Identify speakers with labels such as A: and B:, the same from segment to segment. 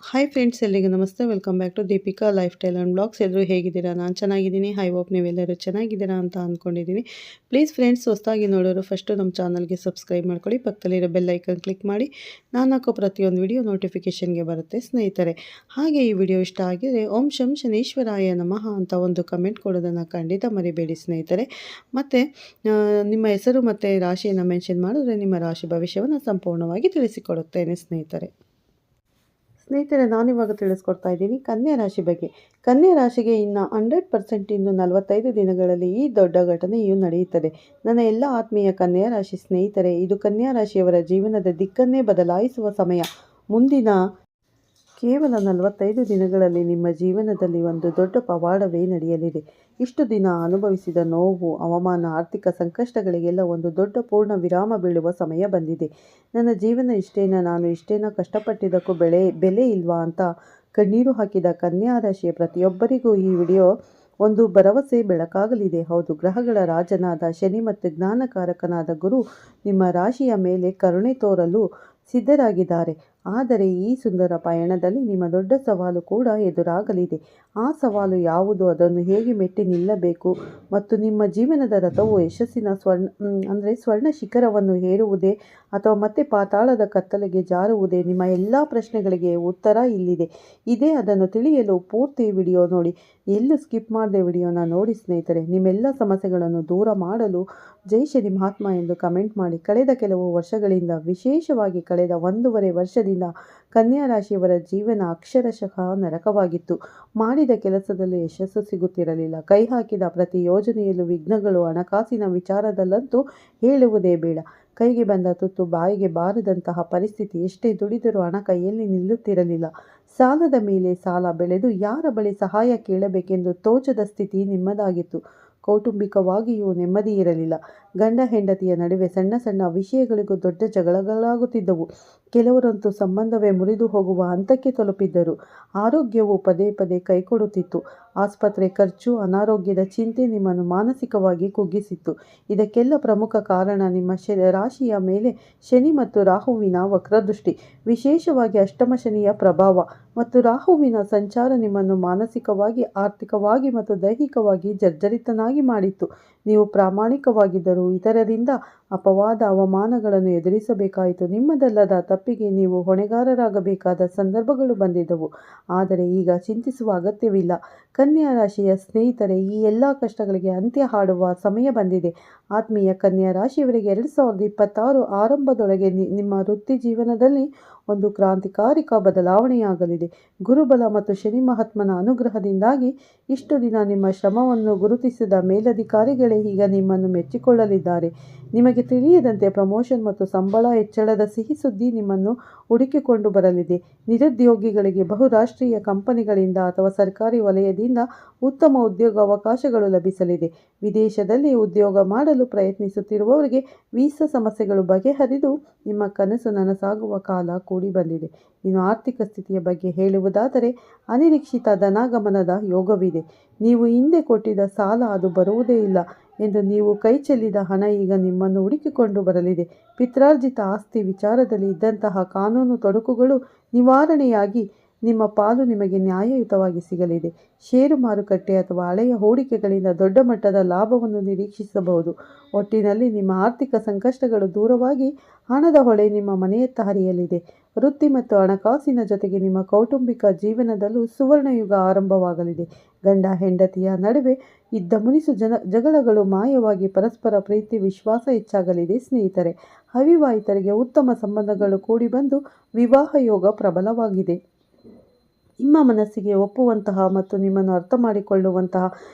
A: Hi friends, ಎಲ್ಲಿಗೆ ನಮಸ್ತೆ. Welcome back to Deepika life style and blogs. ಎಲ್ಲರೂ ಹೇಗಿದ್ದೀರಾ? ನಾನು ಚೆನ್ನಾಗಿದ್ದೀನಿ. ಹೈ ಹೋಪ್ ನೀವೆಲ್ಲರೂ ಚೆನ್ನಾಗಿದ್ದೀರಾ ಅಂತ ಅಂದ್ಕೊಂಡಿದ್ದೀನಿ. ಪ್ಲೀಸ್ ಫ್ರೆಂಡ್ಸ್, ಹೊಸದಾಗಿ ನೋಡೋರು ಫಸ್ಟು ನಮ್ಮ ಚಾನಲ್ಗೆ ಸಬ್ಸ್ಕ್ರೈಬ್ ಮಾಡ್ಕೊಳ್ಳಿ. ಪಕ್ಕದಲ್ಲಿರೋ ಬೆಲ್ ಐಕನ್ ಕ್ಲಿಕ್ ಮಾಡಿ. ನಾನು ಹಾಕೋ ಪ್ರತಿಯೊಂದು ವಿಡಿಯೋ ನೋಟಿಫಿಕೇಷನ್ಗೆ ಬರುತ್ತೆ ಸ್ನೇಹಿತರೆ. ಹಾಗೆ ಈ ವಿಡಿಯೋ ಇಷ್ಟ ಆಗಿದರೆ ಓಂ ಶಂ ಶನೀಶ್ವರಾಯ ನಮಃ ಅಂತ ಒಂದು ಕಮೆಂಟ್ ಕೊಡೋದನ್ನು ಖಂಡಿತ ಮರಿಬೇಡಿ ಸ್ನೇಹಿತರೆ. ಮತ್ತು ನಿಮ್ಮ ಹೆಸರು ಮತ್ತು ರಾಶಿಯನ್ನು ಮೆನ್ಷನ್ ಮಾಡಿದ್ರೆ ನಿಮ್ಮ ರಾಶಿ ಭವಿಷ್ಯವನ್ನು ಸಂಪೂರ್ಣವಾಗಿ ತಿಳಿಸಿಕೊಡುತ್ತೇನೆ ಸ್ನೇಹಿತರೆ. ನಾನಿವಾಗ ತಿಳಿಸ್ಕೊಡ್ತಾ ಇದ್ದೀನಿ ಕನ್ಯಾ ರಾಶಿ ಬಗ್ಗೆ. ಕನ್ಯಾ ರಾಶಿಗೆ ಇನ್ನು 100% ಇನ್ನು 45 ದಿನಗಳಲ್ಲಿ ಈ ದೊಡ್ಡ ಘಟನೆಯು ನಡೆಯುತ್ತದೆ. ನನ್ನ ಎಲ್ಲ ಆತ್ಮೀಯ ಕನ್ಯಾ ರಾಶಿ ಸ್ನೇಹಿತರೆ, ಇದು ಕನ್ಯಾ ರಾಶಿಯವರ ಜೀವನದ ದಿಕ್ಕನ್ನೇ ಬದಲಾಯಿಸುವ ಸಮಯ. ಮುಂದಿನ ಕೇವಲ 45 ದಿನಗಳಲ್ಲಿ ನಿಮ್ಮ ಜೀವನದಲ್ಲಿ ಒಂದು ದೊಡ್ಡ ಪವಾಡವೇ ನಡೆಯಲಿದೆ. ಇಷ್ಟು ದಿನ ಅನುಭವಿಸಿದ ನೋವು, ಅವಮಾನ, ಆರ್ಥಿಕ ಸಂಕಷ್ಟಗಳಿಗೆಲ್ಲ ಒಂದು ದೊಡ್ಡ ಪೂರ್ಣ ವಿರಾಮ ಬೀಳುವ ಸಮಯ ಬಂದಿದೆ. ನನ್ನ ಜೀವನ ಇಷ್ಟೇನಾ, ನಾನು ಇಷ್ಟೇನಾ ಕಷ್ಟಪಟ್ಟಿದ್ದಕ್ಕೂ ಬೆಲೆ ಇಲ್ವಾ ಅಂತ ಕಣ್ಣೀರು ಹಾಕಿದ ಕನ್ಯಾ ರಾಶಿಯ ಪ್ರತಿಯೊಬ್ಬರಿಗೂ ಈ ವಿಡಿಯೋ ಒಂದು ಭರವಸೆ ಬೆಳಕಾಗಲಿದೆ. ಹೌದು, ಗ್ರಹಗಳ ರಾಜನಾದ ಶನಿ ಮತ್ತು ಜ್ಞಾನಕಾರಕನಾದ ಗುರು ನಿಮ್ಮ ರಾಶಿಯ ಮೇಲೆ ಕರುಣೆ ತೋರಲು ಸಿದ್ಧರಾಗಿದ್ದಾರೆ. ಆದರೆ ಈ ಸುಂದರ ಪಯಣದಲ್ಲಿ ನಿಮ್ಮ ದೊಡ್ಡ ಸವಾಲು ಕೂಡ ಎದುರಾಗಲಿದೆ. ಆ ಸವಾಲು ಯಾವುದು, ಅದನ್ನು ಹೇಗೆ ಮೆಟ್ಟಿ ನಿಲ್ಲಬೇಕು ಮತ್ತು ನಿಮ್ಮ ಜೀವನದ ರಥವು ಯಶಸ್ಸಿನ ಸ್ವರ್ಣ ಶಿಖರವನ್ನು ಏರುವುದೇ ಅಥವಾ ಮತ್ತೆ ಪಾತಾಳದ ಕತ್ತಲೆಗೆ ಜಾರುವುದೇ? ನಿಮ್ಮ ಎಲ್ಲ ಪ್ರಶ್ನೆಗಳಿಗೆ ಉತ್ತರ ಇಲ್ಲಿದೆ. ಅದನ್ನು ತಿಳಿಯಲು ಪೂರ್ತಿ ವಿಡಿಯೋ ನೋಡಿ. ಎಲ್ಲೂ ಸ್ಕಿಪ್ ಮಾಡದೆ ವಿಡಿಯೋನ ನೋಡಿ ಸ್ನೇಹಿತರೆ. ನಿಮ್ಮೆಲ್ಲ ಸಮಸ್ಯೆಗಳನ್ನು ದೂರ ಮಾಡಲು ಜೈ ಶನಿ ಮಹಾತ್ಮ ಎಂದು ಕಮೆಂಟ್ ಮಾಡಿ. ಕಳೆದ ಕೆಲವು ವರ್ಷಗಳಿಂದ, ವಿಶೇಷವಾಗಿ ಕಳೆದ 1.5 ವರ್ಷದಿಂದ ಕನ್ಯಾ ರಾಶಿಯವರ ಜೀವನ ಅಕ್ಷರಶಃ ನರಕವಾಗಿತ್ತು. ಮಾಡಿದ ಕೆಲಸದಲ್ಲಿ ಯಶಸ್ಸು ಸಿಗುತ್ತಿರಲಿಲ್ಲ. ಕೈ ಹಾಕಿದ ಪ್ರತಿ ಯೋಜನೆಯಲ್ಲೂ ವಿಘ್ನಗಳು. ಹಣಕಾಸಿನ ವಿಚಾರದಲ್ಲಂತೂ ಹೇಳುವುದೇ ಬೇಡ. ಕೈಗೆ ಬಂದ ತುತ್ತು ಬಾಯಿಗೆ ಬಾರದಂತಹ ಪರಿಸ್ಥಿತಿ. ಎಷ್ಟೇ ದುಡಿದರೂ ಹಣ ಕೈಯಲ್ಲಿ ನಿಲ್ಲುತ್ತಿರಲಿಲ್ಲ. ಸಾಲದ ಮೇಲೆ ಸಾಲ ಬೆಳೆದು ಯಾರ ಬಳಿ ಸಹಾಯ ಕೇಳಬೇಕೆಂದು ತೋಚದ ಸ್ಥಿತಿ ನಿಮ್ಮದಾಗಿತ್ತು. ಕೌಟುಂಬಿಕವಾಗಿಯೂ ನೆಮ್ಮದಿ ಇರಲಿಲ್ಲ. ಗಂಡ ಹೆಂಡತಿಯ ನಡುವೆ ಸಣ್ಣ ಸಣ್ಣ ವಿಷಯಗಳಿಗೂ ದೊಡ್ಡ ಜಗಳಗಳಾಗುತ್ತಿದ್ದವು. ಕೆಲವರಂತೂ ಸಂಬಂಧವೇ ಮುರಿದು ಹೋಗುವ ಹಂತಕ್ಕೆ ತಲುಪಿದ್ದರು. ಆರೋಗ್ಯವು ಪದೇ ಪದೇ ಕೈಕೊಡುತ್ತಿತ್ತು. ಆಸ್ಪತ್ರೆ ಖರ್ಚು, ಅನಾರೋಗ್ಯದ ಚಿಂತೆ ನಿಮ್ಮನ್ನು ಮಾನಸಿಕವಾಗಿ ಕುಗ್ಗಿಸಿತ್ತು. ಇದಕ್ಕೆಲ್ಲ ಪ್ರಮುಖ ಕಾರಣ ನಿಮ್ಮ ರಾಶಿಯ ಮೇಲೆ ಶನಿ ಮತ್ತು ರಾಹುವಿನ ವಕ್ರದೃಷ್ಟಿ, ವಿಶೇಷವಾಗಿ ಅಷ್ಟಮ ಶನಿಯ ಪ್ರಭಾವ ಮತ್ತು ರಾಹುವಿನ ಸಂಚಾರ ನಿಮ್ಮನ್ನು ಮಾನಸಿಕವಾಗಿ, ಆರ್ಥಿಕವಾಗಿ ಮತ್ತು ದೈಹಿಕವಾಗಿ ಜರ್ಜರಿತನಾಗಿ ಮಾಡಿತ್ತು. ನೀವು ಪ್ರಾಮಾಣಿಕವಾಗಿದ್ದರೂ ಇತರರಿಂದ ಅಪವಾದ, ಅವಮಾನಗಳನ್ನು ಎದುರಿಸಬೇಕಾಯಿತು. ನಿಮ್ಮದಲ್ಲದ ತಪ್ಪಿಗೆ ನೀವು ಹೊಣೆಗಾರರಾಗಬೇಕಾದ ಸಂದರ್ಭಗಳು ಬಂದಿದ್ದವು. ಆದರೆ ಈಗ ಚಿಂತಿಸುವ ಅಗತ್ಯವಿಲ್ಲ ಕನ್ಯಾ ರಾಶಿಯ ಸ್ನೇಹಿತರೆ. ಈ ಎಲ್ಲ ಕಷ್ಟಗಳಿಗೆ ಅಂತ್ಯ ಹಾಡುವ ಸಮಯ ಬಂದಿದೆ. ಆತ್ಮೀಯ ಕನ್ಯಾ ರಾಶಿಯವರಿಗೆ 2026 ಆರಂಭದೊಳಗೆ ನಿಮ್ಮ ವೃತ್ತಿ ಜೀವನದಲ್ಲಿ ಒಂದು ಕ್ರಾಂತಿಕಾರಿಕ ಬದಲಾವಣೆಯಾಗಲಿದೆ. ಗುರುಬಲ ಮತ್ತು ಶನಿ ಮಹಾತ್ಮನ ಅನುಗ್ರಹದಿಂದಾಗಿ ಇಷ್ಟು ದಿನ ನಿಮ್ಮ ಶ್ರಮವನ್ನು ಗುರುತಿಸಿದ ಮೇಲಧಿಕಾರಿಗಳೇ ಈಗ ನಿಮ್ಮನ್ನು ಮೆಚ್ಚಿಕೊಳ್ಳಲಿದ್ದಾರೆ. ನಿಮಗೆ ತಿಳಿಯದಂತೆ ಪ್ರಮೋಷನ್ ಮತ್ತು ಸಂಬಳ ಹೆಚ್ಚಳದ ಸಿಹಿ ಸುದ್ದಿ ನಿಮ್ಮನ್ನು ಹುಡುಕಿಕೊಂಡು ಬರಲಿದೆ. ನಿರುದ್ಯೋಗಿಗಳಿಗೆ ಬಹುರಾಷ್ಟ್ರೀಯ ಕಂಪನಿಗಳಿಂದ ಅಥವಾ ಸರ್ಕಾರಿ ವಲಯದಿಂದ ಉತ್ತಮ ಉದ್ಯೋಗ ಅವಕಾಶಗಳು ಲಭಿಸಲಿದೆ. ವಿದೇಶದಲ್ಲಿ ಉದ್ಯೋಗ ಮಾಡಲು ಪ್ರಯತ್ನಿಸುತ್ತಿರುವವರಿಗೆ ವೀಸಾ ಸಮಸ್ಯೆಗಳು ಬಗೆಹರಿದು ನಿಮ್ಮ ಕನಸು ನನಸಾಗುವ ಕಾಲ ಕೂಡಿ ಬಂದಿದೆ. ಇನ್ನು ಆರ್ಥಿಕ ಸ್ಥಿತಿಯ ಬಗ್ಗೆ ಹೇಳುವುದಾದರೆ, ಅನಿರೀಕ್ಷಿತ ಧನಾಗಮನದ ಯೋಗವಿದೆ. ನೀವು ಹಿಂದೆ ಕೊಟ್ಟಿದ್ದ ಸಾಲ ಅದು ಬರುವುದೇ ಇಲ್ಲ ಎಂದು ನೀವು ಕೈ ಚೆಲ್ಲಿದ ಹಣ ಈಗ ನಿಮ್ಮನ್ನು ಹುಡುಕಿಕೊಂಡು ಬರಲಿದೆ. ಪಿತ್ರಾರ್ಜಿತ ಆಸ್ತಿ ವಿಚಾರದಲ್ಲಿ ಇದ್ದಂತಹ ಕಾನೂನು ತೊಡಕುಗಳು ನಿವಾರಣೆಯಾಗಿ ನಿಮ್ಮ ಪಾಲು ನಿಮಗೆ ನ್ಯಾಯಯುತವಾಗಿ ಸಿಗಲಿದೆ. ಷೇರು ಮಾರುಕಟ್ಟೆ ಅಥವಾ ಹಳೆಯ ಹೂಡಿಕೆಗಳಿಂದ ದೊಡ್ಡ ಮಟ್ಟದ ಲಾಭವನ್ನು ನಿರೀಕ್ಷಿಸಬಹುದು. ಒಟ್ಟಿನಲ್ಲಿ ನಿಮ್ಮ ಆರ್ಥಿಕ ಸಂಕಷ್ಟಗಳು ದೂರವಾಗಿ ಹಣದ ಹೊಳೆ ನಿಮ್ಮ ಮನೆಯತ್ತ ಹರಿಯಲಿದೆ. ವೃತ್ತಿ ಮತ್ತು ಹಣಕಾಸಿನ ಜೊತೆಗೆ ನಿಮ್ಮ ಕೌಟುಂಬಿಕ ಜೀವನದಲ್ಲೂ ಸುವರ್ಣಯುಗ ಆರಂಭವಾಗಲಿದೆ. ಗಂಡ ಹೆಂಡತಿಯ ನಡುವೆ ಇದ್ದ ಮುನಿಸು ಜಗಳಗಳು ಮಾಯವಾಗಿ ಪರಸ್ಪರ ಪ್ರೀತಿ ವಿಶ್ವಾಸ ಹೆಚ್ಚಾಗಲಿದೆ ಸ್ನೇಹಿತರೆ. ಅವಿವಾಹಿತರಿಗೆ ಉತ್ತಮ ಸಂಬಂಧಗಳು ಕೂಡಿ ಬಂದು ವಿವಾಹ ಯೋಗ ಪ್ರಬಲವಾಗಿದೆ. ನಿಮ್ಮ ಮನಸ್ಸಿಗೆ ಒಪ್ಪುವಂತಹ ಮತ್ತು ನಿಮ್ಮನ್ನು ಅರ್ಥ ಮಾಡಿಕೊಳ್ಳುವಂತಹ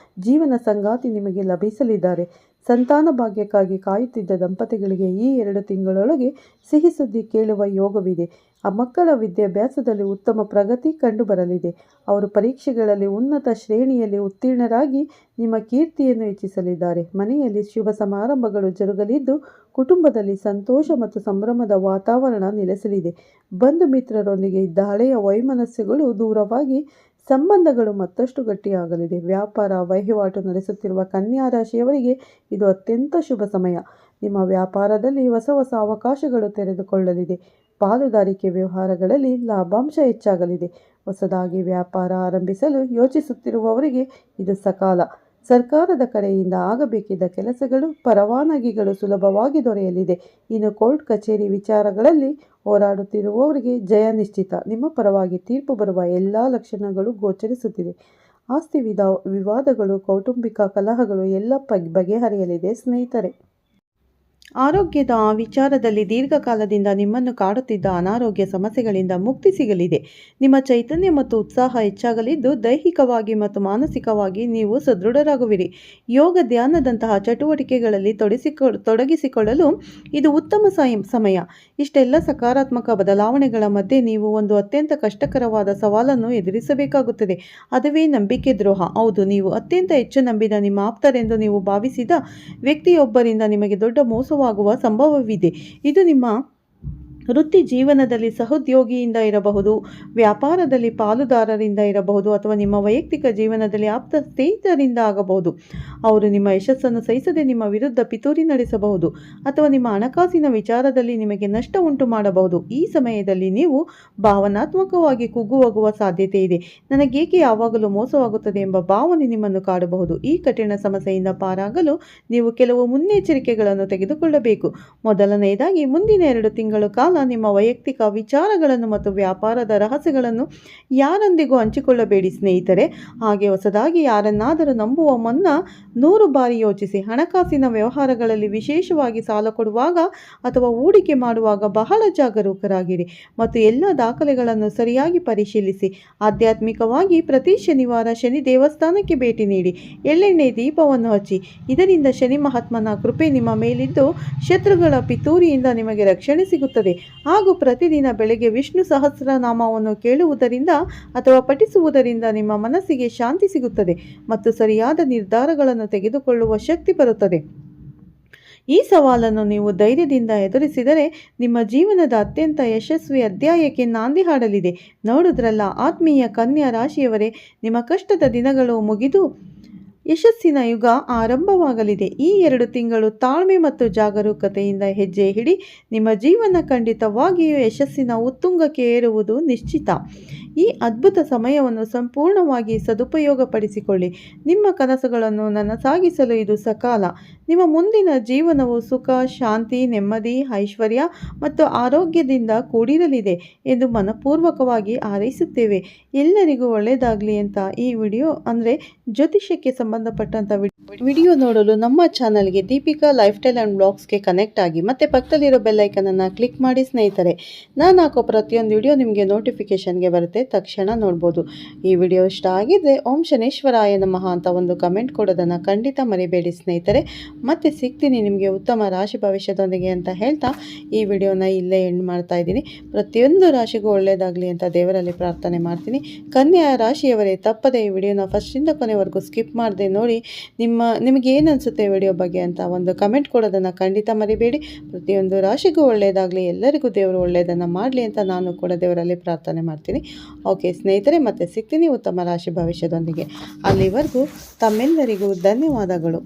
A: ಜೀವನ ಸಂಗಾತಿ ನಿಮಗೆ ಲಭಿಸಲಿದ್ದಾರೆ. ಸಂತಾನ ಭಾಗ್ಯಕ್ಕಾಗಿ ಕಾಯುತ್ತಿದ್ದ ದಂಪತಿಗಳಿಗೆ ಈ 2 ತಿಂಗಳೊಳಗೆ ಸಿಹಿ ಸುದ್ದಿ ಕೇಳುವ ಯೋಗವಿದೆ. ಆ ಮಕ್ಕಳ ವಿದ್ಯಾಭ್ಯಾಸದಲ್ಲಿ ಉತ್ತಮ ಪ್ರಗತಿ ಕಂಡುಬರಲಿದೆ. ಅವರು ಪರೀಕ್ಷೆಗಳಲ್ಲಿ ಉನ್ನತ ಶ್ರೇಣಿಯಲ್ಲಿ ಉತ್ತೀರ್ಣರಾಗಿ ನಿಮ್ಮ ಕೀರ್ತಿಯನ್ನು ಹೆಚ್ಚಿಸಲಿದ್ದಾರೆ. ಮನೆಯಲ್ಲಿ ಶುಭ ಸಮಾರಂಭಗಳು ಜರುಗಲಿದ್ದು ಕುಟುಂಬದಲ್ಲಿ ಸಂತೋಷ ಮತ್ತು ಸಂಭ್ರಮದ ವಾತಾವರಣ ನೆಲೆಸಲಿದೆ. ಬಂಧು ಮಿತ್ರರೊಂದಿಗೆ ಇದ್ದ ಹಳೆಯ ವೈಮನಸ್ಸುಗಳು ದೂರವಾಗಿ ಸಂಬಂಧಗಳು ಮತ್ತಷ್ಟು ಗಟ್ಟಿಯಾಗಲಿದೆ. ವ್ಯಾಪಾರ ವಹಿವಾಟು ನಡೆಸುತ್ತಿರುವ ಕನ್ಯಾ ರಾಶಿಯವರಿಗೆ ಇದು ಅತ್ಯಂತ ಶುಭ ಸಮಯ. ನಿಮ್ಮ ವ್ಯಾಪಾರದಲ್ಲಿ ಹೊಸ ಅವಕಾಶಗಳು ತೆರೆದುಕೊಳ್ಳಲಿದೆ. ಪಾಲುದಾರಿಕೆ ವ್ಯವಹಾರಗಳಲ್ಲಿ ಲಾಭಾಂಶ ಹೆಚ್ಚಾಗಲಿದೆ. ಹೊಸದಾಗಿ ವ್ಯಾಪಾರ ಆರಂಭಿಸಲು ಯೋಚಿಸುತ್ತಿರುವವರಿಗೆ ಇದು ಸಕಾಲ. ಸರ್ಕಾರದ ಕಡೆಯಿಂದ ಆಗಬೇಕಿದ್ದ ಕೆಲಸಗಳು, ಪರವಾನಗಿಗಳು ಸುಲಭವಾಗಿ ದೊರೆಯಲಿದೆ. ಇನ್ನು ಕೋರ್ಟ್ ಕಚೇರಿ ವಿಚಾರಗಳಲ್ಲಿ ಹೋರಾಡುತ್ತಿರುವವರಿಗೆ ಜಯ ನಿಶ್ಚಿತ. ನಿಮ್ಮ ಪರವಾಗಿ ತೀರ್ಪು ಬರುವ ಎಲ್ಲ ಲಕ್ಷಣಗಳು ಗೋಚರಿಸುತ್ತಿದೆ. ಆಸ್ತಿ ವಿವಾದಗಳು, ಕೌಟುಂಬಿಕ ಕಲಹಗಳು ಎಲ್ಲ ಬಗೆಹರಿಯಲಿದೆ ಸ್ನೇಹಿತರೆ. ಆರೋಗ್ಯದ ವಿಚಾರದಲ್ಲಿ ದೀರ್ಘಕಾಲದಿಂದ ನಿಮ್ಮನ್ನು ಕಾಡುತ್ತಿದ್ದ ಅನಾರೋಗ್ಯ ಸಮಸ್ಯೆಗಳಿಂದ ಮುಕ್ತಿ ಸಿಗಲಿದೆ. ನಿಮ್ಮ ಚೈತನ್ಯ ಮತ್ತು ಉತ್ಸಾಹ ಹೆಚ್ಚಾಗಲಿದ್ದು, ದೈಹಿಕವಾಗಿ ಮತ್ತು ಮಾನಸಿಕವಾಗಿ ನೀವು ಸದೃಢರಾಗುವಿರಿ. ಯೋಗ, ಧ್ಯಾನದಂತಹ ಚಟುವಟಿಕೆಗಳಲ್ಲಿ ತೊಡಗಿಸಿಕೊಳ್ಳಲು ಇದು ಉತ್ತಮ ಸಮಯ. ಇಷ್ಟೆಲ್ಲ ಸಕಾರಾತ್ಮಕ ಬದಲಾವಣೆಗಳ ಮಧ್ಯೆ ನೀವು ಒಂದು ಅತ್ಯಂತ ಕಷ್ಟಕರವಾದ ಸವಾಲನ್ನು ಎದುರಿಸಬೇಕಾಗುತ್ತದೆ. ಅದುವೇ ನಂಬಿಕೆ ದ್ರೋಹ. ಹೌದು, ನೀವು ಅತ್ಯಂತ ಹೆಚ್ಚು ನಂಬಿದ ನಿಮ್ಮ ಆಪ್ತರೆಂದು ನೀವು ಭಾವಿಸಿದ ವ್ಯಕ್ತಿಯೊಬ್ಬರಿಂದ ನಿಮಗೆ ದೊಡ್ಡ ಮೋಸವಾಗುವ ಸಂಭವವಿದೆ. ಇದು ನಿಮ್ಮ ವೃತ್ತಿ ಜೀವನದಲ್ಲಿ ಸಹೋದ್ಯೋಗಿಯಿಂದ ಇರಬಹುದು, ವ್ಯಾಪಾರದಲ್ಲಿ ಪಾಲುದಾರರಿಂದ ಇರಬಹುದು, ಅಥವಾ ನಿಮ್ಮ ವೈಯಕ್ತಿಕ ಜೀವನದಲ್ಲಿ ಆಪ್ತ ಸ್ನೇಹಿತರಿಂದ ಆಗಬಹುದು. ಅವರು ನಿಮ್ಮ ಯಶಸ್ಸನ್ನು ಸಹಿಸದೆ ನಿಮ್ಮ ವಿರುದ್ಧ ಪಿತೂರಿ ನಡೆಸಬಹುದು ಅಥವಾ ನಿಮ್ಮ ಹಣಕಾಸಿನ ವಿಚಾರದಲ್ಲಿ ನಿಮಗೆ ನಷ್ಟ ಉಂಟು ಮಾಡಬಹುದು. ಈ ಸಮಯದಲ್ಲಿ ನೀವು ಭಾವನಾತ್ಮಕವಾಗಿ ಕುಗ್ಗುವ ಸಾಧ್ಯತೆ ಇದೆ. ನನಗೇಕೆ ಯಾವಾಗಲೂ ಮೋಸವಾಗುತ್ತದೆ ಎಂಬ ಭಾವನೆ ನಿಮ್ಮನ್ನು ಕಾಡಬಹುದು. ಈ ಕಠಿಣ ಸಮಸ್ಯೆಯಿಂದ ಪಾರಾಗಲು ನೀವು ಕೆಲವು ಮುನ್ನೆಚ್ಚರಿಕೆಗಳನ್ನು ತೆಗೆದುಕೊಳ್ಳಬೇಕು. ಮೊದಲನೆಯದಾಗಿ, ಮುಂದಿನ 2 ತಿಂಗಳ ಕಾಲ ನಿಮ್ಮ ವೈಯಕ್ತಿಕ ವಿಚಾರಗಳನ್ನು ಮತ್ತು ವ್ಯಾಪಾರದ ರಹಸ್ಯಗಳನ್ನು ಯಾರೊಂದಿಗೂ ಹಂಚಿಕೊಳ್ಳಬೇಡಿ ಸ್ನೇಹಿತರೆ. ಹಾಗೆ ಹೊಸದಾಗಿ ಯಾರನ್ನಾದರೂ ನಂಬುವ ಮುನ್ನ 100 ಬಾರಿ ಯೋಚಿಸಿ. ಹಣಕಾಸಿನ ವ್ಯವಹಾರಗಳಲ್ಲಿ, ವಿಶೇಷವಾಗಿ ಸಾಲ ಕೊಡುವಾಗ ಅಥವಾ ಹೂಡಿಕೆ ಮಾಡುವಾಗ ಬಹಳ ಜಾಗರೂಕರಾಗಿರಿ ಮತ್ತು ಎಲ್ಲ ದಾಖಲೆಗಳನ್ನು ಸರಿಯಾಗಿ ಪರಿಶೀಲಿಸಿ. ಆಧ್ಯಾತ್ಮಿಕವಾಗಿ ಪ್ರತಿ ಶನಿವಾರ ಶನಿ ದೇವಸ್ಥಾನಕ್ಕೆ ಭೇಟಿ ನೀಡಿ ಎಳ್ಳೆಣ್ಣೆ ದೀಪವನ್ನು ಹಚ್ಚಿ. ಇದರಿಂದ ಶನಿ ಮಹಾತ್ಮನ ಕೃಪೆ ನಿಮ್ಮ ಮೇಲಿದ್ದು ಶತ್ರುಗಳ ಪಿತೂರಿಯಿಂದ ನಿಮಗೆ ರಕ್ಷಣೆ ಸಿಗುತ್ತದೆ. ಹಾಗೂ ಪ್ರತಿದಿನ ಬೆಳಗ್ಗೆ ವಿಷ್ಣು ಸಹಸ್ರನಾಮವನ್ನು ಕೇಳುವುದರಿಂದ ಅಥವಾ ಪಠಿಸುವುದರಿಂದ ನಿಮ್ಮ ಮನಸ್ಸಿಗೆ ಶಾಂತಿ ಸಿಗುತ್ತದೆ ಮತ್ತು ಸರಿಯಾದ ನಿರ್ಧಾರಗಳನ್ನು ತೆಗೆದುಕೊಳ್ಳುವ ಶಕ್ತಿ ಬರುತ್ತದೆ. ಈ ಸವಾಲನ್ನು ನೀವು ಧೈರ್ಯದಿಂದ ಎದುರಿಸಿದರೆ ನಿಮ್ಮ ಜೀವನದ ಅತ್ಯಂತ ಯಶಸ್ವಿ ಅಧ್ಯಾಯಕ್ಕೆ ನಾಂದಿ ಹಾಡಲಿದೆ. ನೋಡುದ್ರಲ್ಲ ಆತ್ಮೀಯ ಕನ್ಯಾ ರಾಶಿಯವರೇ, ನಿಮ್ಮ ಕಷ್ಟದ ದಿನಗಳು ಮುಗಿದು ಯಶಸ್ಸಿನ ಯುಗ ಆರಂಭವಾಗಲಿದೆ. ಈ 2 ತಿಂಗಳು ತಾಳ್ಮೆ ಮತ್ತು ಜಾಗರೂಕತೆಯಿಂದ ಹೆಜ್ಜೆ ಹಿಡಿ. ನಿಮ್ಮ ಜೀವನ ಖಂಡಿತವಾಗಿಯೂ ಯಶಸ್ಸಿನ ಉತ್ತುಂಗಕ್ಕೆ ಏರುವುದು ನಿಶ್ಚಿತ. ಈ ಅದ್ಭುತ ಸಮಯವನ್ನು ಸಂಪೂರ್ಣವಾಗಿ ಸದುಪಯೋಗಪಡಿಸಿಕೊಳ್ಳಿ. ನಿಮ್ಮ ಕನಸುಗಳನ್ನು ನನಸಾಗಿಸಲು ಇದು ಸಕಾಲ. ನಿಮ್ಮ ಮುಂದಿನ ಜೀವನವು ಸುಖ, ಶಾಂತಿ, ನೆಮ್ಮದಿ, ಐಶ್ವರ್ಯ ಮತ್ತು ಆರೋಗ್ಯದಿಂದ ಕೂಡಿರಲಿದೆ ಎಂದು ಮನಪೂರ್ವಕವಾಗಿ ಹಾರೈಸುತ್ತೇವೆ. ಎಲ್ಲರಿಗೂ ಒಳ್ಳೆಯದಾಗಲಿ ಅಂತ ಈ ವಿಡಿಯೋ ಅಂದರೆ ಜ್ಯೋತಿಷ್ಯಕ್ಕೆ ಸಂಬಂಧಪಟ್ಟಂಥ ವಿಡಿಯೋ ನೋಡಲು ನಮ್ಮ ಚಾನಲ್ಗೆ ದೀಪಿಕಾ ಲೈಫ್ ಸ್ಟೈಲ್ ಆ್ಯಂಡ್ ಬ್ಲಾಗ್ಸ್ಗೆ ಕನೆಕ್ಟ್ ಆಗಿ ಮತ್ತು ಪಕ್ಕದಲ್ಲಿರೋ ಬೆಲ್ಲೈಕನನ್ನು ಕ್ಲಿಕ್ ಮಾಡಿ ಸ್ನೇಹಿತರೆ. ನಾನು ಹಾಕೋ ಪ್ರತಿಯೊಂದು ವಿಡಿಯೋ ನಿಮಗೆ ನೋಟಿಫಿಕೇಷನ್ಗೆ ಬರುತ್ತೆ, ತಕ್ಷಣ ನೋಡ್ಬೋದು. ಈ ವಿಡಿಯೋ ಇಷ್ಟ ಆಗಿದ್ದರೆ ಓಂ ಶನೇಶ್ವರಾಯ ನಮಃ ಅಂತ ಒಂದು ಕಮೆಂಟ್ ಕೊಡೋದನ್ನು ಖಂಡಿತ ಮರಿಬೇಡಿ ಸ್ನೇಹಿತರೆ. ಮತ್ತೆ ಸಿಗ್ತೀನಿ ನಿಮಗೆ ಉತ್ತಮ ರಾಶಿ ಭವಿಷ್ಯದೊಂದಿಗೆ ಅಂತ ಹೇಳ್ತಾ ಈ ವಿಡಿಯೋನ ಇಲ್ಲೇ ಎಂಡ್ ಮಾಡ್ತಾ ಇದ್ದೀನಿ. ಪ್ರತಿಯೊಂದು ರಾಶಿಗೂ ಒಳ್ಳೆಯದಾಗಲಿ ಅಂತ ದೇವರಲ್ಲಿ ಪ್ರಾರ್ಥನೆ ಮಾಡ್ತೀನಿ. ಕನ್ಯಾ ರಾಶಿಯವರೇ, ತಪ್ಪದೆ ಈ ವಿಡಿಯೋನ ಫಸ್ಟಿಂದ ಕೊನೆವರೆಗೂ ಸ್ಕಿಪ್ ಮಾಡದೆ ನೋಡಿ. ನಿಮಗೆ ಏನು ಅನಿಸುತ್ತೆ ವಿಡಿಯೋ ಬಗ್ಗೆ ಅಂತ ಒಂದು ಕಮೆಂಟ್ ಕೊಡೋದನ್ನು ಖಂಡಿತ ಮರಿಬೇಡಿ. ಪ್ರತಿಯೊಂದು ರಾಶಿಗೂ ಒಳ್ಳೆಯದಾಗಲಿ, ಎಲ್ಲರಿಗೂ ದೇವರು ಒಳ್ಳೆಯದನ್ನು ಮಾಡಲಿ ಅಂತ ನಾನು ಕೂಡ ದೇವರಲ್ಲಿ ಪ್ರಾರ್ಥನೆ ಮಾಡ್ತೀನಿ. ಓಕೆ ಸ್ನೇಹಿತರೆ, ಮತ್ತೆ ಸಿಗ್ತೀನಿ ಉತ್ತಮ ರಾಶಿ ಭವಿಷ್ಯದೊಂದಿಗೆ. ಅಲ್ಲಿವರೆಗೂ ತಮ್ಮೆಲ್ಲರಿಗೂ ಧನ್ಯವಾದಗಳು.